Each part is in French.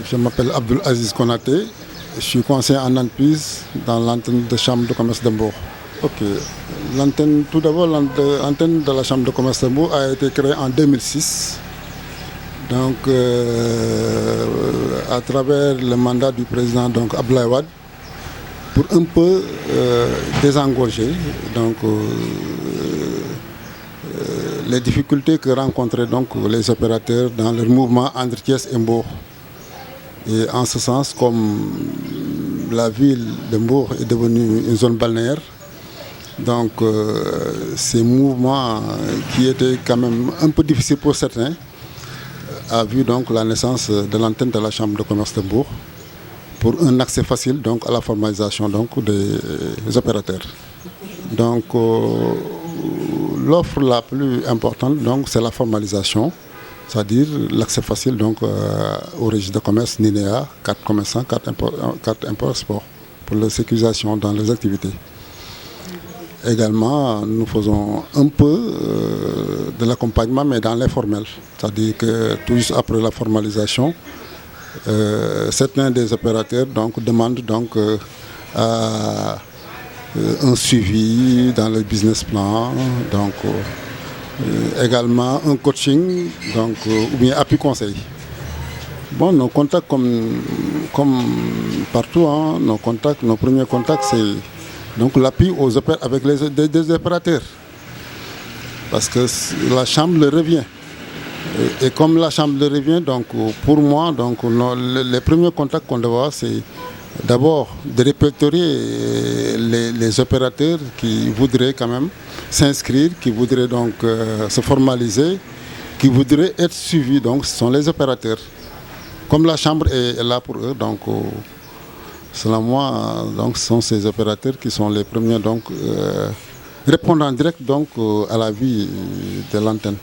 Je m'appelle Abdul Aziz Konaté. Je suis conseiller en entreprise dans l'antenne de Chambre de commerce de Mbour. Ok. Tout d'abord, l'antenne de la Chambre de commerce de Mbour a été créée en 2006. Donc, à travers le mandat du président Abdoulaye Wade, pour un peu désengorger les difficultés que rencontraient les opérateurs dans leur mouvement entre Thiès et Mbour. Et en ce sens, comme la ville de Mbour est devenue une zone balnéaire, ces mouvements qui étaient quand même un peu difficiles pour certains, a vu la naissance de l'antenne de la Chambre de commerce de Mbour pour un accès facile à la formalisation des opérateurs. L'offre la plus importante c'est la formalisation, c'est-à-dire l'accès facile au registre de commerce NINEA, carte commerçant, carte import-export pour la sécurisation dans les activités. Également, nous faisons un peu de l'accompagnement, mais dans l'informel. C'est-à-dire que tout juste après la formalisation, certains des opérateurs demandent un suivi dans le business plan, également un coaching ou bien appui conseil. Bon, nos contacts comme partout, nos premiers contacts, c'est l'appui avec des opérateurs. Parce que la Chambre le revient. Et comme la Chambre le revient, pour moi, les premiers contacts qu'on doit avoir, c'est d'abord de répertorier les opérateurs qui voudraient quand même s'inscrire, qui voudraient se formaliser, qui voudraient être suivis. Donc, ce sont les opérateurs. Comme la Chambre est là pour eux, selon moi, ce sont ces opérateurs qui sont les premiers répondant direct à la vie de l'antenne.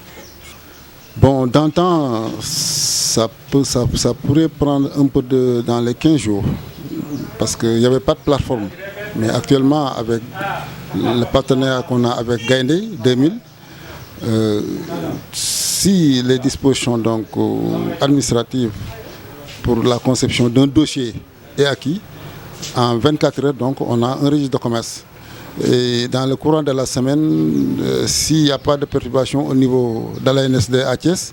Bon, dans le temps, ça pourrait prendre un peu dans les 15 jours, parce qu'il n'y avait pas de plateforme. Mais actuellement, avec le partenariat qu'on a avec Gaindé 2000, si les dispositions administratives pour la conception d'un dossier est acquis, en 24 heures, on a un registre de commerce. Et dans le courant de la semaine, s'il n'y a pas de perturbation au niveau de la NSD à Thiès,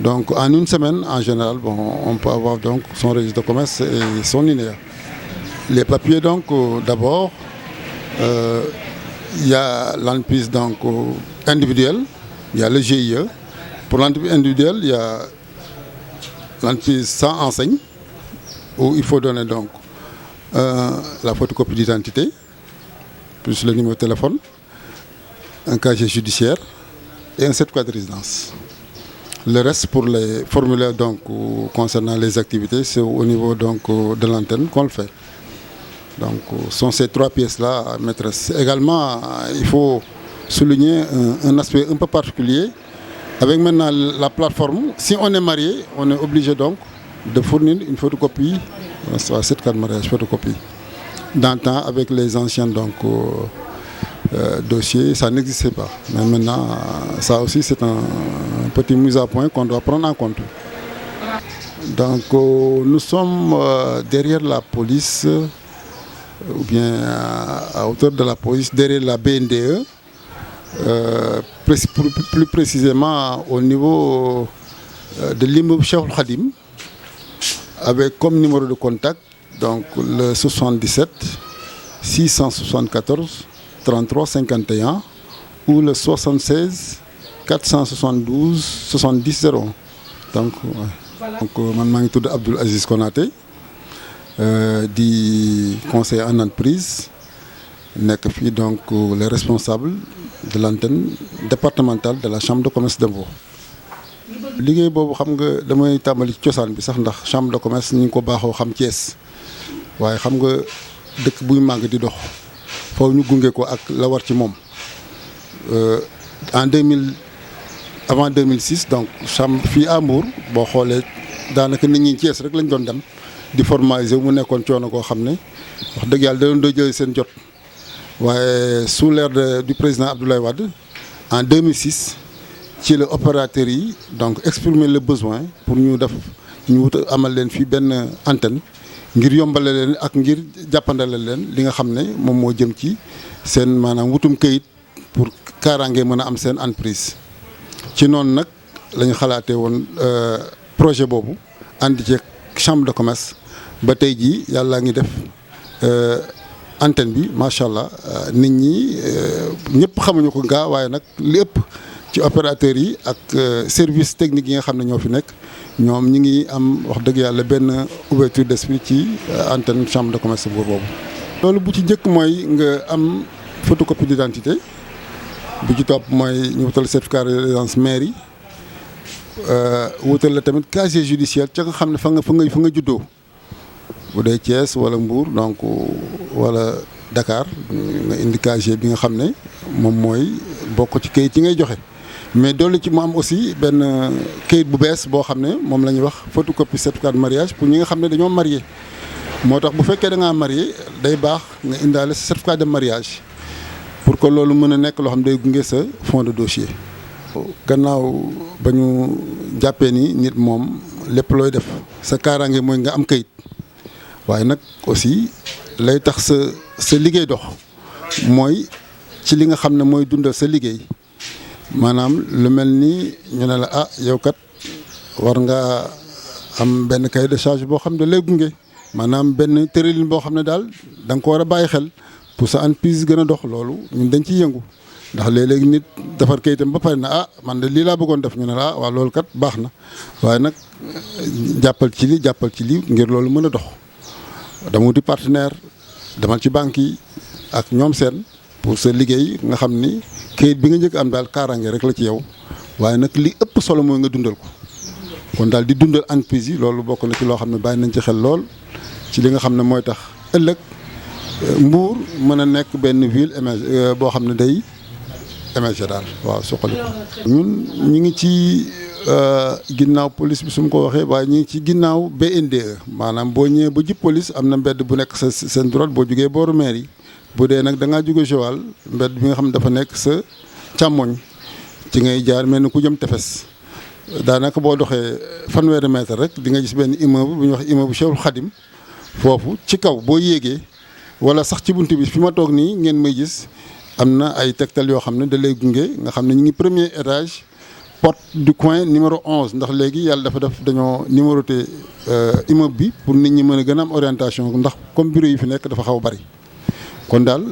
en une semaine, en général, on peut avoir son registre de commerce et son INEA. Les papiers, d'abord, il y a l'entreprise individuelle, il y a le GIE. Pour l'entreprise individuelle, il y a l'entreprise sans enseigne, où il faut donner la photocopie d'identité, plus le numéro de téléphone, un casier judiciaire et un certificat de résidence. Le reste pour les formulaires concernant les activités, c'est au niveau de l'antenne qu'on le fait. Ce sont ces trois pièces-là à mettre. Également, il faut souligner un aspect un peu particulier. Avec maintenant la plateforme, si on est marié, on est obligé de fournir une photocopie, certificat de mariage, photocopie. Dans le temps, avec les anciens dossiers, ça n'existait pas. Mais maintenant, ça aussi, c'est un petit mise à point qu'on doit prendre en compte. Nous sommes derrière la police, ou bien à hauteur de la police, derrière la BNDE, plus précisément au niveau de l'immeuble Cheikhoul Khadim, avec comme numéro de contact le 77 674 33 51 ou le 76 472 70 0. Man maa ngi tudd Abdoul Aziz Konaté di conseiller en entreprise nekk fii le responsable de l'antenne départementale de la Chambre de commerce de Mbour. liggéey boobu xam nga damay tàmbali ci cosaan bi sax ndax Chambre de commerce ñu ngi ko baaxoo xam Thiès waaye xam nga dëkk buy màgg di dox foofu ñu gunge ko ak la war ci moom en 2000 avant 2006 Chambre fii à Mbour boo xoolee daanaka nit ñi Thiès rek lañ doon dem di formaliser mu nekkoon coono koo xam ne wax dëgg yàlla da doon jël seen jot waaye sous l'ère du président Abdoulaye Wade en 2006 ci la opérateurs yi exprimer le besoin pour ñu def ñu amal leen fii benn antenne ngir yombale leen ak ngir jàppandale leen li nga xam ne moom moo jëm ci seen maanaam wutum këyit pour kaaraange mën a am seen entreprise. ci noonu nag la ñu xalaatee woon projet boobu ànd ci chambre de commerce ba tey jii yàlla ngi def antenne bi macha allah nit ñi ñëpp xamuñu ko gaa waaye nag li ëpp ci opérateurs yi ak service technique yi nga xam ne ñoo fi nekk ñoom ñi ngi am wax dëgg yàlla benn ouverture d'esprit ci antenne chambre de commerce boobu. loolu bu ci njëkk mooy nga am photocopie d'identité bi ci topp mooy ñu wutal certificat de résidence mairie wutal la tamit casier judiciaire ca nga xam ne fa nga juddoo bu dee Thiès wala Mbour donc wala Dakar nga indi casier bi nga xam ne moom mooy bokk ci kayit yi ngay joxe. mais dolli ci mu am aussi benn kayit bu bees boo xam ne moom la ñuy wax photocopie certificat de mariage pour ñi nga xam ne dañoo marié moo tax bu fekkee da ngaa marié day baax nga indaale sa certificat de mariage pour que loolu mën a nekk loo xam ne day gunge sa fond de dossier. gannaaw ba ñu jàppee ni nit moom lépp looy def sa kaaraange mooy nga am kayit waaye nag aussi lay tax sa liggéey dox mooy ci li nga xam ne mooy dundal sa liggéey. maanaam lu mel ni ñu ne la yow kat war nga am benn cahier de charge boo xam ne lay gunge maanaam benn tëralin boo xam ne daal da nga ko war a bàyyi xel pour sa entreprise gën a dox loolu ñun dañ ciy yëngu ndax léeg-léegi nit defar kayitam ba pare na man de lii laa bëggoon def ñu ne la waaw loolu kat baax na waaye nag jàppal ci li ngir loolu mën a dox dama wuti partenaire demal ci banque yi ak ñoom seen pour sa liggéey nga xam ni kayit bi nga njëkk am daal kaaraange rek la ci yow waaye nag li ëpp solo mooy nga dundal ko kon daal di dundal entreprise yi loolu bokk na ci loo xam ne bàyyi nañ ci xel lool ci li nga xam ne mooy tax ëllëg Mbour mën a nekk benn ville émergée boo xam ne day émergé daal waaw suqali ko. ñun ñu ngi ci ginnaaw police bi su ma ko waxee waaye ñu ngi ci ginnaaw BNDE maanaam boo ñëwee ba jub police am na mbedd bu nekk sa seen droite boo jugee booru maire yi. bu dee nag da ngaa jóge Joal mbedd bi nga xam ne dafa nekk sa càmmoñ ci ngay jaar mel ni ku jëm tefes daanaka boo doxee fanweeri mètre rek di nga gis benn immeuble bu ñuy wax immeuble Cheikhul Khadim foofu ci kaw boo yéegee wala sax ci bunt bi fi ma toog nii ngeen may gis am na ay tegtal yoo xam ne da lay gunge nga xam ne ñu ngi premier étage porte du coin numéro 11 ndax léegi yàlla dafa def dañoo numéroté immeuble bi pour nit ñi mën a gën a am orientation ndax comme bureau yi fi nekk dafa xaw a bari. kon daal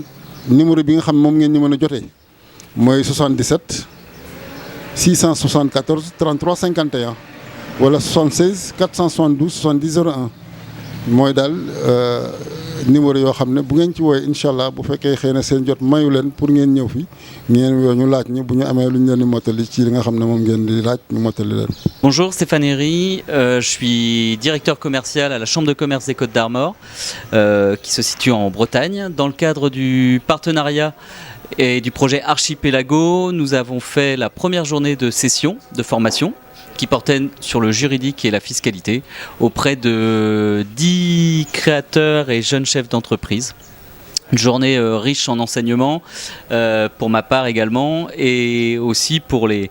numéro bi nga xam moom ngeen ñu mën a jotee mooy 77 674 33 51 wala 76 472 70 01 mooy daal numéro yoo xam ne bu ngeen ci woowee incha allah bu fekkee xëy na seen jot mayu leen pour ngeen ñëw fi ngeen yoo ñu laaj ñi bu ñu amee lu ñu leen di mottali ci li nga xam ne moom ngeen di laaj ñu mottali leen. Bonjour, Stéphane Herry, je suis directeur commercial à la Chambre de commerce des Côtes d'Armor qui se situe en Bretagne. Dans le cadre du partenariat et du projet Archipelago, nous avons fait la première journée de session de formation qui portait sur le juridique et la fiscalité auprès de 10 créateurs et jeunes chefs d'entreprise. Une journée riche en enseignements pour ma part également et aussi pour les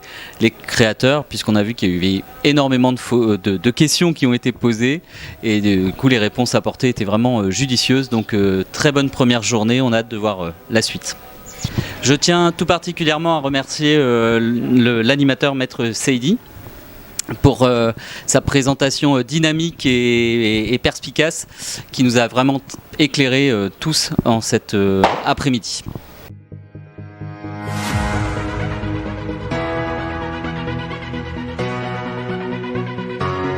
créateurs puisqu'on a vu qu'il y a eu énormément de questions qui ont été posées et du coup les réponses apportées étaient vraiment judicieuses. Donc très bonne première journée, on a hâte de voir la suite. Je tiens tout particulièrement à remercier l'animateur Maître Seydi pour sa présentation dynamique et perspicace qui nous a vraiment éclairés tous en cet après-midi.